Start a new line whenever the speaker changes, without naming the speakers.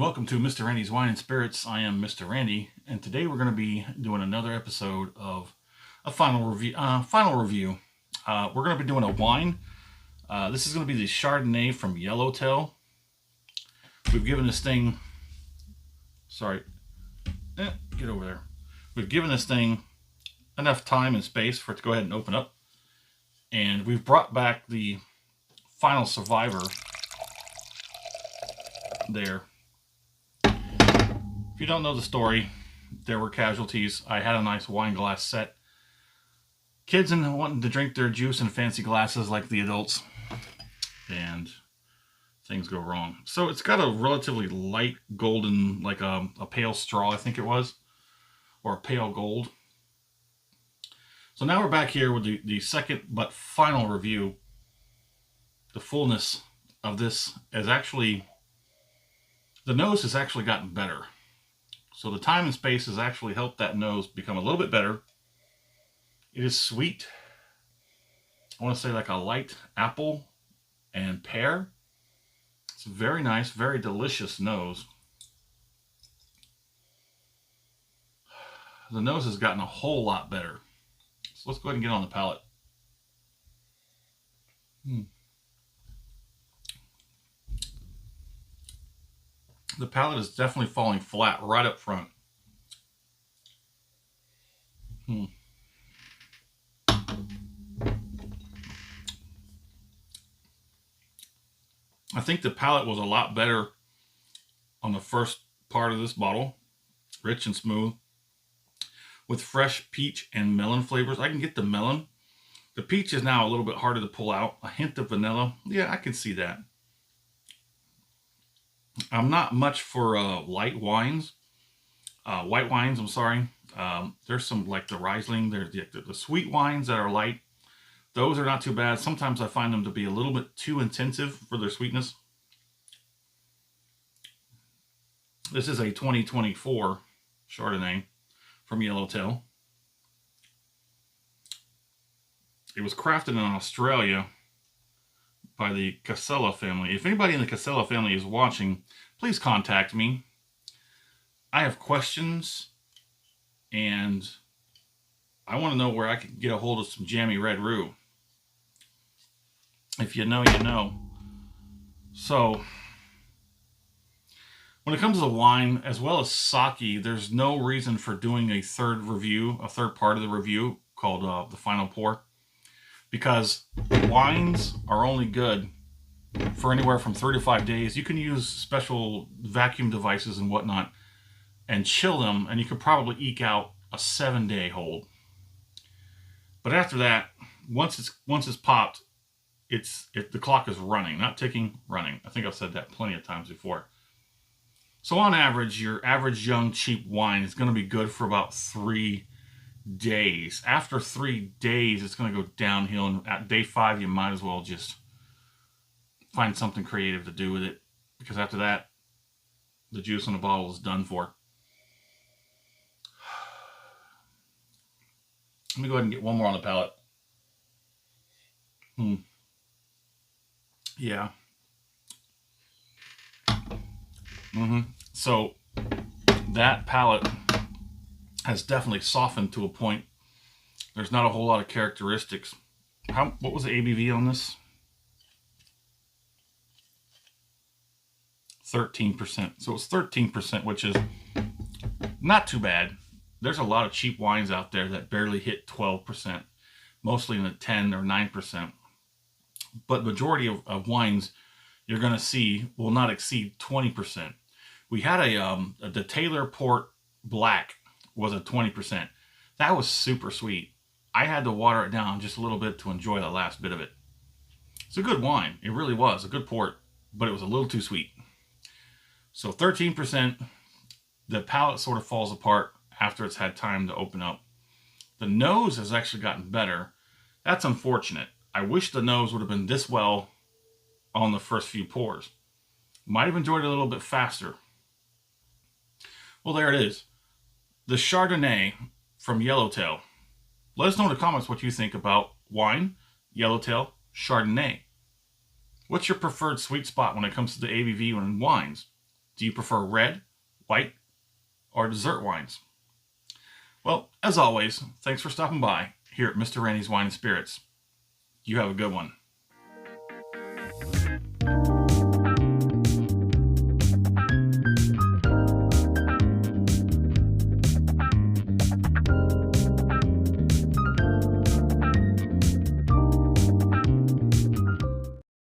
welcome to Mr. Randy's Wine and Spirits. I am Mr. Randy, and today we're going to be doing another episode of a final review. We're going to be doing a wine. This is going to be the Chardonnay from Yellowtail. We've given this thing, get over there. We've given this thing enough time and space for it to go ahead and open up, and we've brought back the final survivor there. If you don't know the story, there were casualties. I had a nice wine glass set. Kids wanting to drink their juice in fancy glasses like the adults, and things go wrong. So it's got a relatively light golden, like a pale straw, I think it was, or a pale gold. So now we're back here with the second but final review. The fullness of this is actually, the nose has actually gotten better. So the time and space has actually helped that nose become a little bit better. It is sweet. I want to say like a light apple and pear. It's a very nice, very delicious nose. The nose has gotten a whole lot better. So let's go ahead and get on the palate. The palate is definitely falling flat right up front. I think the palate was a lot better on the first part of this bottle. Rich and smooth with fresh peach and melon flavors. I can get the melon. The peach is now a little bit harder to pull out. A hint of vanilla. Yeah, I can see that. I'm not much for light wines, white wines, I'm sorry. There's some like the Riesling, there's the sweet wines that are light. Those are not too bad. Sometimes I find them to be a little bit too intensive for their sweetness. This is a 2024 Chardonnay from Yellowtail. It was crafted in Australia by the Casella family. If anybody in the Casella family is watching, please contact me. I have questions, and I want to know where I can get a hold of some jammy red roux. If you know, you know. So, when it comes to the wine, as well as sake, there's no reason for doing a third part of the review called the Final Pour. Because wines are only good for anywhere from 3 to 5 days. You can use special vacuum devices and whatnot and chill them, and you could probably eke out a 7-day hold. But after that, once it's popped, the clock is running, not ticking, running. I think I've said that plenty of times before. So on average, your average young cheap wine is going to be good for about 3 days. After 3 days, it's going to go downhill, and at day 5 you might as well just find something creative to do with it, because after that the juice in the bottle is done for. Let me go ahead and get one more on the palate. Yeah. So that palate has definitely softened to a point. There's not a whole lot of characteristics. What was the ABV on this? 13%. So it's 13%, which is not too bad. There's a lot of cheap wines out there that barely hit 12%, mostly in the 10 or 9%. But majority of wines you're going to see will not exceed 20%. We had the Taylor Port Black was a 20%. That was super sweet. I had to water it down just a little bit to enjoy the last bit of it. It's a good wine. It really was a good port, but it was a little too sweet. So 13%, the palate sort of falls apart after it's had time to open up. The nose has actually gotten better. That's unfortunate. I wish the nose would have been this well on the first few pours. Might have enjoyed it a little bit faster. Well, there it is. The Chardonnay from Yellowtail. Let us know in the comments what you think about wine, Yellowtail, Chardonnay. What's your preferred sweet spot when it comes to the ABV in wines? Do you prefer red, white, or dessert wines? Well, as always, thanks for stopping by here at Mr. Randy's Wine and Spirits. You have a good one.